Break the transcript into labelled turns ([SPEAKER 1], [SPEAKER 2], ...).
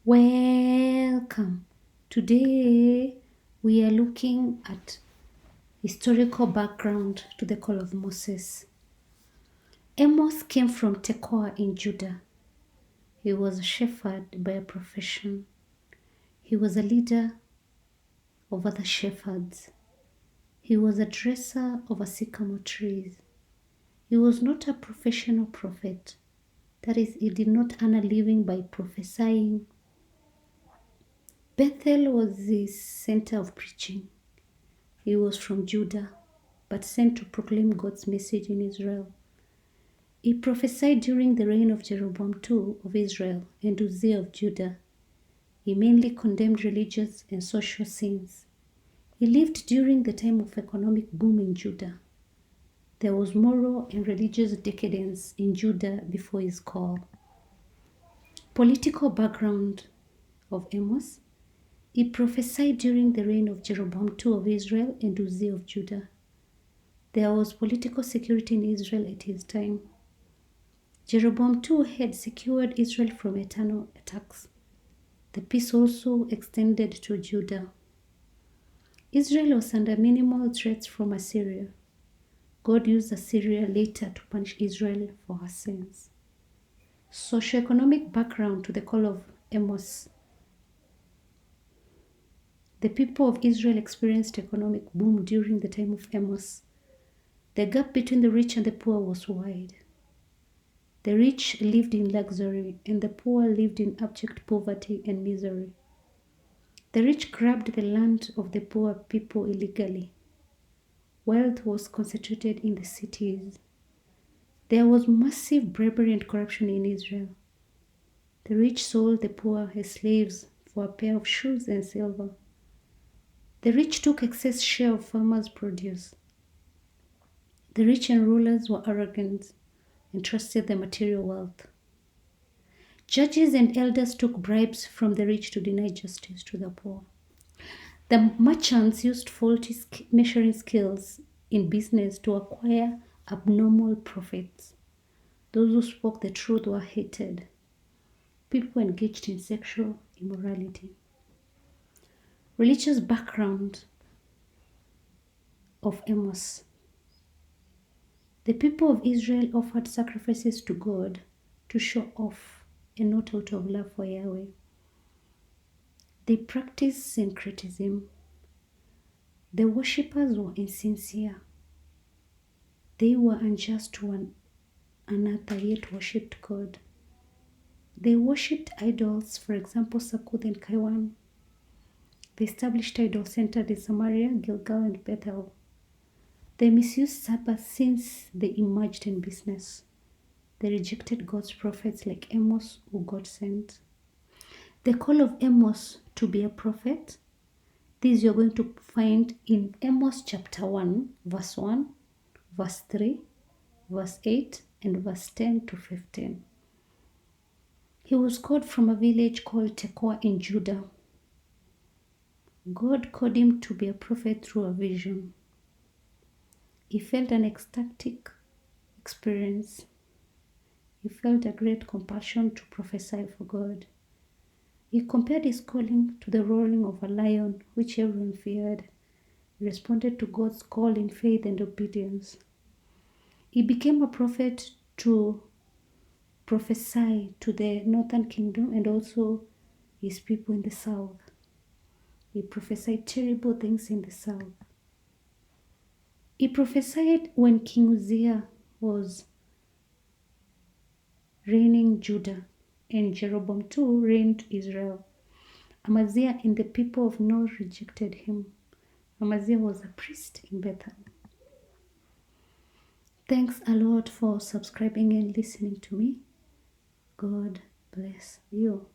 [SPEAKER 1] Welcome. Today we are looking at historical background to the call of Moses. Amos came from Tekoa in Judah. He was a shepherd by a profession. He was a leader of other shepherds. He was a dresser of sycamore trees. He was not a professional prophet. That is, he did not earn a living by prophesying. Bethel was his center of preaching. He was from Judah, but sent to proclaim God's message in Israel. He prophesied during the reign of Jeroboam II of Israel and Uzziah of Judah. He mainly condemned religious and social sins. He lived during the time of economic boom in Judah. There was moral and religious decadence in Judah before his call. Political background of Amos. He prophesied during the reign of Jeroboam II of Israel and Uzziah of Judah. There was political security in Israel at his time. Jeroboam II had secured Israel from external attacks. The peace also extended to Judah. Israel was under minimal threats from Assyria. God used Assyria later to punish Israel for her sins. Socioeconomic background to the call of Amos. The people of Israel experienced economic boom during the time of Amos. The gap between the rich and the poor was wide. The rich lived in luxury and the poor lived in abject poverty and misery. The rich grabbed the land of the poor people illegally. Wealth was concentrated in the cities. There was massive bribery and corruption in Israel. The rich sold the poor as slaves for a pair of shoes and silver. The rich took excess share of farmers' produce. The rich and rulers were arrogant and trusted their material wealth. Judges and elders took bribes from the rich to deny justice to the poor. The merchants used faulty measuring skills in business to acquire abnormal profits. Those who spoke the truth were hated. People engaged in sexual immorality. Religious background of Amos. The people of Israel offered sacrifices to God to show off and not out of love for Yahweh. They practiced syncretism. The worshippers were insincere. They were unjust to one another, yet worshipped God. They worshipped idols, for example, Sakuth and Kaiwan. They established idol centers in Samaria, Gilgal, and Bethel. They misused Sabbath since they emerged in business. They rejected God's prophets like Amos, who God sent. The call of Amos to be a prophet, this you're going to find in Amos chapter 1, verse 1, verse 3, verse 8, and verse 10 to 15. He was called from a village called Tekoa in Judah. God called him to be a prophet through a vision. He felt an ecstatic experience. He felt a great compassion to prophesy for God. He compared his calling to the roaring of a lion, which everyone feared. He responded to God's call in faith and obedience. He became a prophet to prophesy to the northern kingdom and also his people in the south. He prophesied terrible things in the south. He prophesied when King Uzziah was reigning Judah and Jeroboam II reigned Israel. Amaziah and the people of North rejected him. Amaziah was a priest in Bethel. Thanks a lot for subscribing and listening to me. God bless you.